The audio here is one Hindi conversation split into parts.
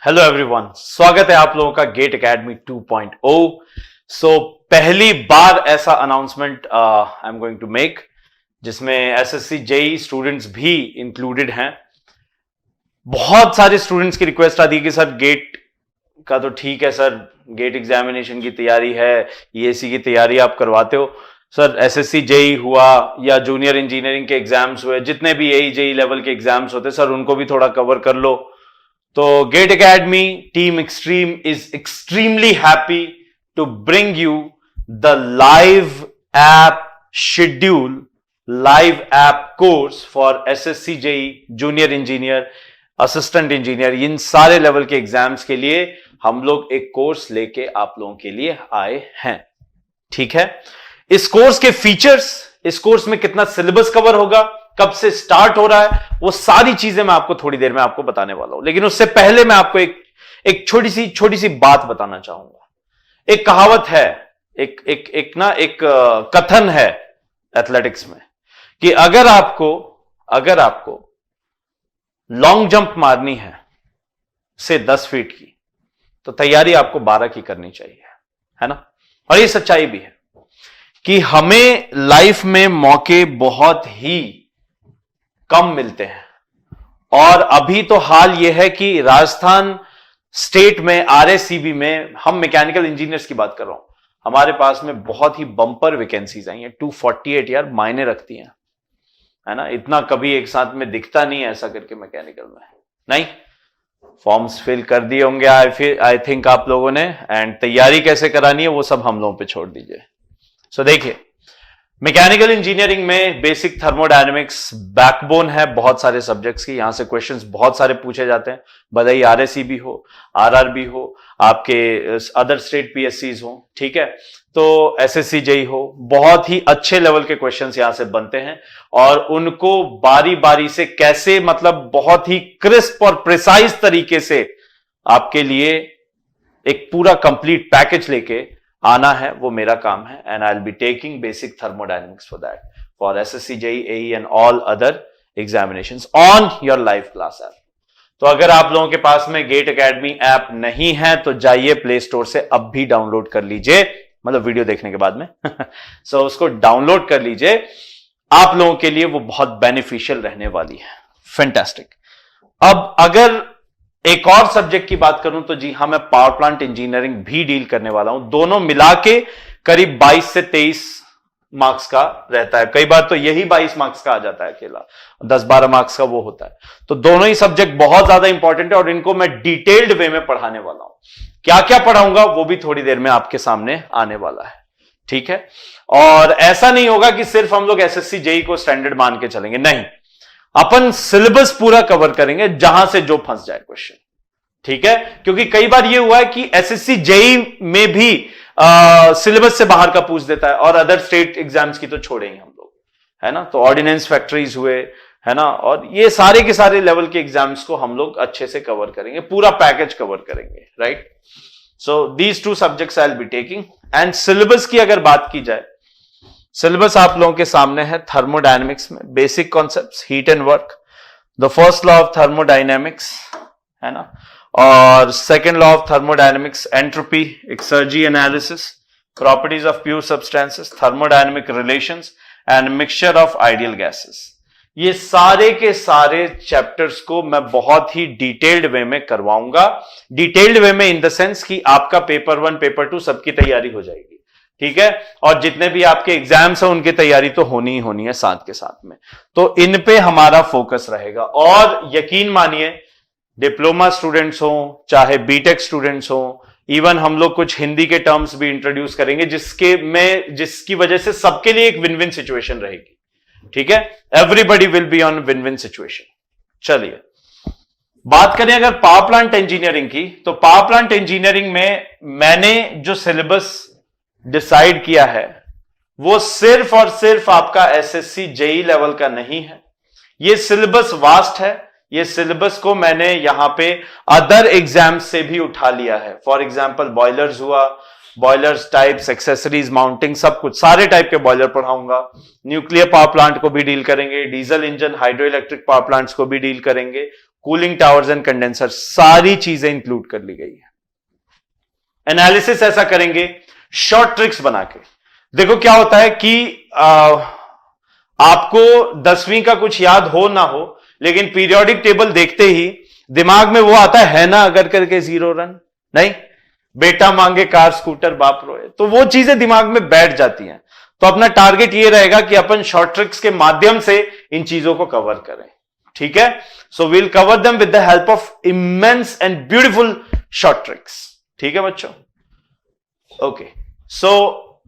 हेलो एवरीवन, स्वागत है आप लोगों का गेट एकेडमी 2.0। सो पहली बार ऐसा announcement I am going to make जिसमें एसएससी जेई स्टूडेंट्स भी इंक्लूडेड हैं। बहुत सारे स्टूडेंट्स की रिक्वेस्ट आती है कि सर गेट का तो ठीक है सर, गेट एग्जामिनेशन की तैयारी है, ईएसी की तैयारी आप करवाते हो सर, एसएससी जेई हुआ या जूनियर इंजीनियरिंग के एग्जाम्स हुए, जितने भी एई जेई लेवल के एग्जाम्स होते सर उनको भी थोड़ा कवर कर लो। तो GATE academy team extreme is extremely happy to bring you the live app schedule, live app course for SSC JE, junior engineer, assistant engineer, इन सारे लेवल के एग्जाम्स के लिए हम लोग एक कोर्स लेके आप लोगों के लिए आए हैं। ठीक है, इस कोर्स के फीचर्स, इस कोर्स में कितना सिलेबस कवर होगा, कब से स्टार्ट हो रहा है, वो सारी चीजें मैं आपको थोड़ी देर में आपको बताने वाला हूं। लेकिन उससे पहले मैं आपको एक छोटी सी बात बताना चाहूंगा। एक कहावत है, एक कथन है एथलेटिक्स में कि अगर आपको लॉन्ग जंप मारनी है 10 फीट की, तो तैयारी आपको 12 की करनी चाहिए, है ना। और ये सच्चाई भी है कि हमें लाइफ में मौके बहुत ही कम मिलते हैं। और अभी तो हाल यह है कि राजस्थान स्टेट में आरएससीबी में, हम मैकेनिकल इंजीनियर्स की बात कर रहा हूं, हमारे पास में बहुत ही बम्पर वैकेंसीज आई हैं। 248 यार मायने रखती हैं, है ना। इतना कभी एक साथ में दिखता नहीं है ऐसा करके मैकेनिकल में। नहीं, फॉर्म्स फिल कर दिए होंगे आई थिंक आप लोगों ने, एंड तैयारी कैसे करानी है वो सब हम लोगों पे छोड़ दीजिए। सो देखिए, मैकेनिकल इंजीनियरिंग में बेसिक थर्मोडायनेमिक्स बैकबोन है बहुत सारे सब्जेक्ट्स की। यहां से क्वेश्चंस बहुत सारे पूछे जाते हैं, भले ही आरएससीबी हो, आरआरबी हो, आपके अदर स्टेट पीएससीज हो, ठीक है, तो एसएससी जेई हो, बहुत ही अच्छे लेवल के क्वेश्चंस यहां से बनते हैं। और उनको बारी बारी से कैसे, मतलब बहुत ही क्रिस्प और प्रिसाइज तरीके से आपके लिए एक पूरा कंप्लीट पैकेज लेके आना है, वो मेरा काम है। And I will be taking basic thermodynamics for that, for SSC JEE, AE and all other examinations on your live class app. तो अगर आप लोगों के पास में गेट एकेडमी ऐप नहीं है तो जाइए प्ले स्टोर से अब भी डाउनलोड कर लीजिए, मतलब वीडियो देखने के बाद में सो उसको डाउनलोड कर लीजिए, आप लोगों के लिए वो बहुत बेनिफिशियल रहने वाली है। फैंटास्टिक। अब अगर एक और सब्जेक्ट की बात करूं तो जी हां, मैं पावर प्लांट इंजीनियरिंग भी डील करने वाला हूं। दोनों मिला के करीब 22 से 23 मार्क्स का रहता है, कई बार तो यही 22 मार्क्स का आ जाता है अकेला, 10-12 मार्क्स का वो होता है। तो दोनों ही सब्जेक्ट बहुत ज्यादा इंपॉर्टेंट है और इनको मैं डिटेल्ड वे में पढ़ाने वाला हूं। क्या क्या पढ़ाऊंगा वो भी थोड़ी देर में आपके सामने आने वाला है, ठीक है। और ऐसा नहीं होगा कि सिर्फ हम लोग एसएससी जेई को स्टैंडर्ड मान के चलेंगे, नहीं, अपन सिलेबस पूरा कवर करेंगे जहां से जो फंस जाए क्वेश्चन, ठीक है। क्योंकि कई बार ये हुआ है कि एसएससी जेई में भी सिलेबस से बाहर का पूछ देता है, और अदर स्टेट एग्जाम्स की तो छोड़ेंगे हम लोग, है ना। तो ऑर्डिनेंस फैक्ट्रीज हुए, है ना, और ये सारे के सारे लेवल के एग्जाम्स को हम लोग अच्छे से कवर करेंगे, पूरा पैकेज कवर करेंगे, right. So these 2 subjects I will be taking. And syllabus की अगर बात की जाए, सिलेबस आप लोगों के सामने है। थर्मोडायनेमिक्स में basic concepts, heat and work, the first law of thermodynamics, है ना, और second law of thermodynamics, entropy, exergy analysis, properties of pure substances, thermodynamic relations and mixture of ideal gases. ये सारे के सारे चैप्टर्स को मैं बहुत ही डिटेल्ड वे में करवाऊंगा। डिटेल्ड वे में इन द सेंस कि आपका पेपर 1, पेपर 2 सबकी तैयारी हो जाएगी, ठीक है। और जितने भी आपके एग्जाम्स हैं उनकी तैयारी तो होनी ही होनी है साथ के साथ में। तो इन पे हमारा फोकस रहेगा। और यकीन मानिए, डिप्लोमा स्टूडेंट्स हो चाहे बीटेक स्टूडेंट्स हो, इवन हम लोग कुछ हिंदी के टर्म्स भी इंट्रोड्यूस करेंगे जिसकी वजह से सबके लिए एक विन विन सिचुएशन रहेगी, ठीक है। Everybody will be on win win situation. चलिए बात करें अगर पावर प्लांट इंजीनियरिंग की, तो पावर प्लांट इंजीनियरिंग में मैंने जो सिलेबस डिसाइड किया है वो सिर्फ और सिर्फ आपका एसएससी जेई लेवल का नहीं है। ये सिलेबस वास्ट है। ये सिलेबस को मैंने यहां पे अदर एग्जाम्स से भी उठा लिया है। फॉर एग्जांपल बॉयलर्स हुआ, बॉयलर्स टाइप्स, एक्सेसरीज, माउंटिंग, सब कुछ, सारे टाइप के बॉयलर पढ़ाऊंगा। न्यूक्लियर पावर प्लांट को भी डील करेंगे, diesel engine, hydro electric power plants को भी डील करेंगे, कूलिंग टावर्स एंड कंडेंसर, सारी चीजें इंक्लूड कर ली गई है। एनालिसिस ऐसा करेंगे शॉर्ट ट्रिक्स बना के। देखो क्या होता है कि आपको 10वीं का कुछ याद हो ना हो, लेकिन पीरियोडिक टेबल देखते ही दिमाग में वो आता है ना, अगर करके 0 रन नहीं, बेटा मांगे कार स्कूटर बाप रोए, तो वो चीजें दिमाग में बैठ जाती हैं। तो अपना टारगेट ये रहेगा कि अपन शॉर्ट ट्रिक्स के माध्यम से इन चीजों को कवर करें। ठीक है, so we'll cover them with the help of immense and beautiful short tricks. ठीक है बच्चों, ओके। सो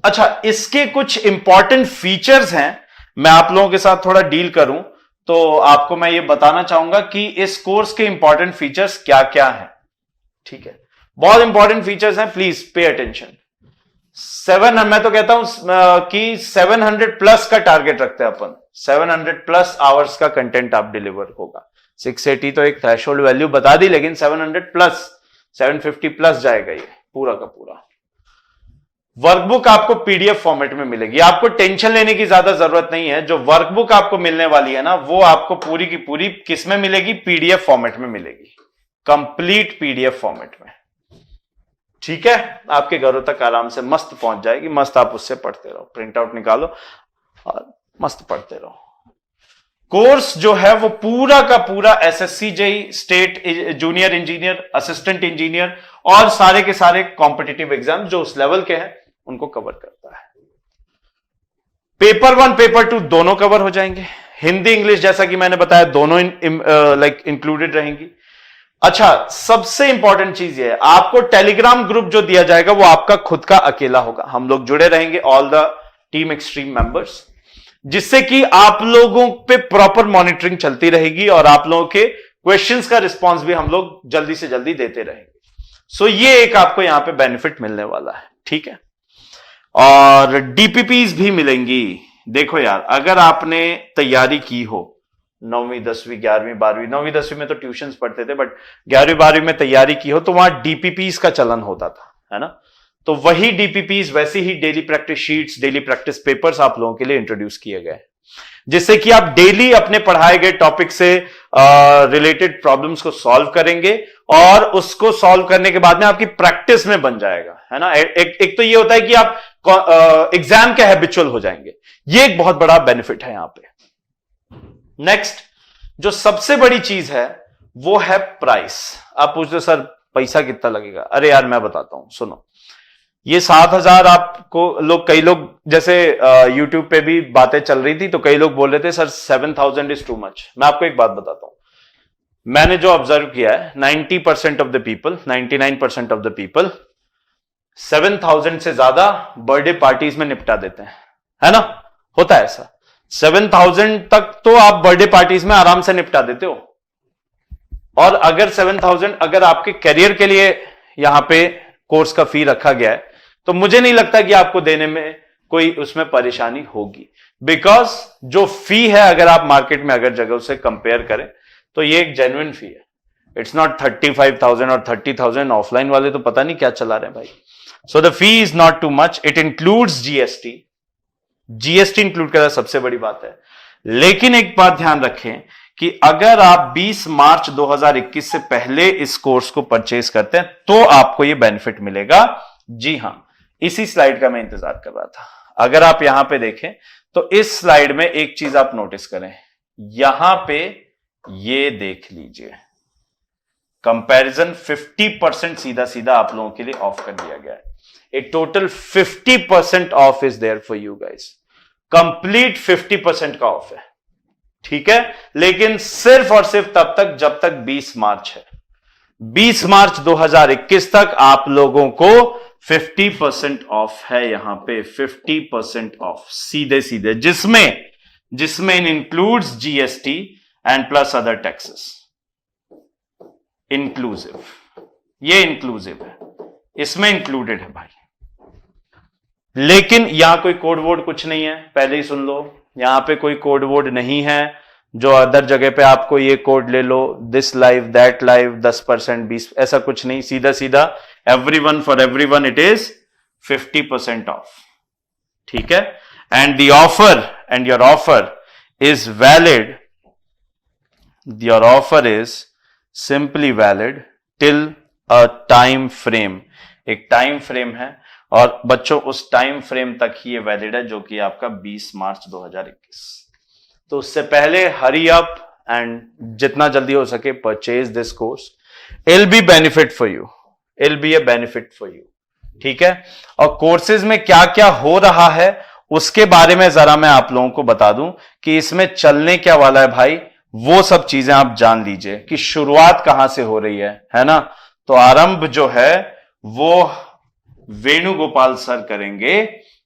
अच्छा, इसके कुछ इंपॉर्टेंट फीचर्स हैं, मैं आप लोगों के साथ थोड़ा डील करूं तो आपको मैं ये बताना चाहूंगा कि इस कोर्स के इंपॉर्टेंट फीचर्स क्या क्या हैं। ठीक है, बहुत इंपॉर्टेंट फीचर्स हैं, प्लीज पे अटेंशन। मैं तो कहता हूं कि 700 प्लस का टारगेट रखते हैं अपन, 700 प्लस आवर्स का कंटेंट आप डिलीवर होगा। 680 तो एक थ्रेशोल्ड वैल्यू बता दी, लेकिन 700 प्लस, 750 प्लस जाएगा ये पूरा का पूरा। वर्कबुक आपको पीडीएफ फॉर्मेट में मिलेगी, आपको टेंशन लेने की ज्यादा जरूरत नहीं है। जो वर्कबुक आपको मिलने वाली है ना, वो आपको पूरी की पूरी किस में मिलेगी? पीडीएफ फॉर्मेट में मिलेगी, कंप्लीट पीडीएफ फॉर्मेट में। ठीक है, आपके घरों तक आराम से मस्त पहुंच जाएगी, मस्त आप उससे पढ़ते रहो, प्रिंट आउट निकालो और मस्त पढ़ते रहो। कोर्स जो है वो पूरा का पूरा SSC JE, state junior engineer, assistant engineer और सारे के सारे कॉम्पिटिटिव एग्जाम जो उस लेवल के हैं उनको कवर करता है। पेपर 1 पेपर 2 दोनों कवर हो जाएंगे। हिंदी इंग्लिश जैसा कि मैंने बताया दोनों इंक्लूडेड रहेंगी। अच्छा, सबसे इंपॉर्टेंट चीज ये है, आपको टेलीग्राम ग्रुप जो दिया जाएगा वो आपका खुद का अकेला होगा। हम लोग जुड़े रहेंगे, all the team extreme members, जिससे कि आप लोगों पे प्रॉपर मॉनिटरिंग चलती रहेगी और आप लोगों के क्वेश्चंस का रिस्पांस भी हम लोग जल्दी से जल्दी देते रहेंगे। सो ये एक आपको यहां पे बेनिफिट मिलने वाला है। ठीक है, और डीपीपीज भी मिलेंगी। देखो यार, अगर आपने तैयारी की हो 9वीं 10वीं 11वीं 12वीं, 9वीं 10वीं में तो ट्यूशंस पढ़ते थे, बट 11वीं 12वीं में तैयारी की हो तो वहां डीपीपीज का चलन होता था, है ना। तो वही डीपीपीज, वैसे ही daily practice sheets, daily practice papers आप लोगों के लिए इंट्रोड्यूस किए गए, जिससे कि आप डेली अपने पढ़ाए गए टॉपिक से रिलेटेड प्रॉब्लम्स को सॉल्व करेंगे और उसको सॉल्व करने के बाद में आपकी प्रैक्टिस में बन जाएगा, है ना। एक तो ये होता है कि आप एग्जाम के हैबिचुअल हो जाएंगे, ये एक बहुत बड़ा बेनिफिट है यहां पे। नेक्स्ट जो सबसे बड़ी चीज है वो है प्राइस। आप पूछते सर पैसा कितना लगेगा? अरे यार मैं बताता हूं, सुनो। ये 7,000 आपको लोग, कई लोग जैसे YouTube पे भी बातें चल रही थी तो कई लोग बोल रहे थे सर 7,000 इज टू मच। मैं आपको एक बात बताता हूं, मैंने जो ऑब्जर्व किया है 90% of the people, 99% of the people 7,000 से ज्यादा बर्थडे पार्टीज में निपटा देते हैं, है ना। होता है ऐसा, 7,000 तक तो आप बर्थडे पार्टीज में आराम से निपटा देते हो। और अगर 7,000 अगर आपके करियर के लिए यहां पे कोर्स का फी रखा गया है तो मुझे नहीं लगता कि आपको देने में कोई उसमें परेशानी होगी, बिकॉज जो फी है अगर आप मार्केट में अगर जगह से कंपेयर करें तो ये एक जेन्युइन फी है। इट्स नॉट 35,000 और 30,000। ऑफलाइन वाले तो पता नहीं क्या चला रहे हैं भाई। So the fee is not too much, it includes GST. GST include करा सबसे बड़ी बात है। लेकिन एक बात ध्यान रखें कि अगर आप 20 मार्च 2021 से पहले इस कोर्स को परचेज करते हैं तो आपको यह बेनिफिट मिलेगा। जी हां, इसी स्लाइड का मैं इंतजार कर रहा था। अगर आप यहां पे देखें तो इस स्लाइड में एक चीज आप नोटिस करें, यहां पे ये देख लीजिए, कंपैरिजन 50% सीधा सीधा आप लोगों के लिए ऑफ कर दिया गया है। A total 50% off is there for you guys, complete 50% का ऑफ है। ठीक है, लेकिन सिर्फ और सिर्फ तब तक जब तक 20 मार्च है। 20 मार्च 2021 तक आप लोगों को 50% ऑफ है। यहां पे 50% ऑफ सीधे सीधे, जिसमें includes GST and plus other taxes. Inclusive, ये इंक्लूसिव है, इसमें इंक्लूडेड है भाई। लेकिन यहां कोई कोड वर्ड कुछ नहीं है, पहले ही सुन लो। यहां पे कोई कोड वर्ड नहीं है जो अदर जगह पे आपको ये कोड ले लो, दिस लाइव दैट लाइव 10% 20, ऐसा कुछ नहीं। सीधा सीधा everyone for everyone it is 50% of, ठीक है। And your offer is valid, your offer is simply valid till a time frame, एक टाइम फ्रेम है और बच्चों उस टाइम फ्रेम तक ही ये वैलिड है जो कि आपका 20 मार्च 2021। तो उससे पहले हरी अप एंड जितना जल्दी हो सके purchase this course, I'll be benefit for you, I'll be a benefit for you, ठीक है। और कोर्सेज में क्या क्या हो रहा है उसके बारे में जरा मैं आप लोगों को बता दूं कि इसमें चलने क्या वाला है भाई, वो सब चीजें आप जान लीजिए कि शुरुआत कहां से हो रही है ना। तो आरंभ जो है वो वेणुगोपाल सर करेंगे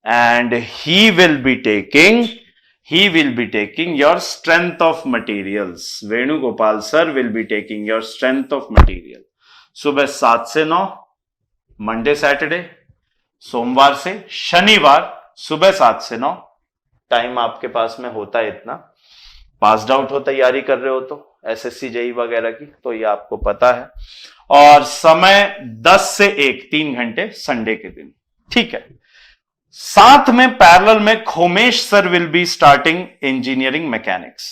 and he will be taking your strength of materials, Venugopal sir will be taking your strength of material सुबह 7 से 9 मंडे सैटरडे, सोमवार से शनिवार सुबह 7 से 9। टाइम आपके पास में होता है इतना, पास्ड आउट हो तैयारी कर रहे हो तो एसएससी जेई वगैरह की, तो ये आपको पता है। और समय 10 से 1, 3 घंटे संडे के दिन, ठीक है। साथ में पैरेलल में Khomesh sir will be starting engineering mechanics,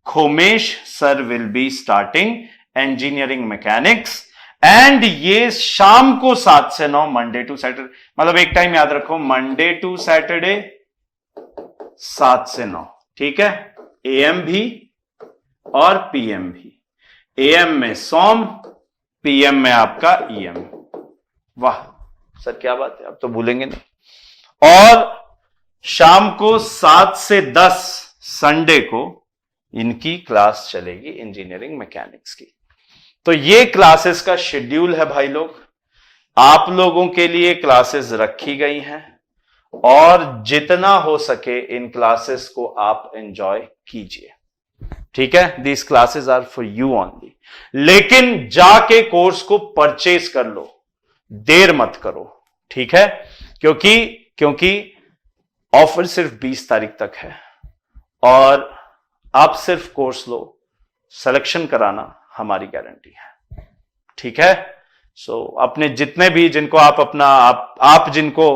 Khomesh sir will be starting engineering mechanics and ये शाम को 7 से 9 मंडे टू सैटरडे, मतलब एक टाइम याद रखो, मंडे टू सैटरडे 7 से 9, ठीक है। एएम भी और पीएम भी, एएम में सोम, पीएम में आपका ईएम। वाह सर क्या बात है, अब तो भूलेंगे नहीं। और शाम को 7 से 10 संडे को इनकी क्लास चलेगी इंजीनियरिंग मैकेनिक्स की। तो ये क्लासेस का शेड्यूल है भाई लोग, आप लोगों के लिए क्लासेस रखी गई हैं और जितना हो सके इन क्लासेस को आप एंजॉय कीजिए, ठीक है। These classes are for you only, लेकिन जाके कोर्स को परचेज कर लो, देर मत करो, ठीक है। क्योंकि ऑफर सिर्फ 20 तारीख तक है और आप सिर्फ कोर्स लो, सिलेक्शन कराना हमारी गारंटी है, ठीक है। सो अपने जितने भी जिनको आप जिनको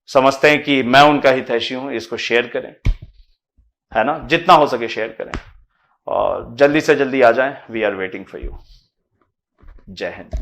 समझते हैं कि मैं उनका हितैषी हूं, इसको शेयर करें, है ना, जितना हो सके शेयर करें और जल्दी से जल्दी आ जाएं। We are waiting for you. जय हिंद।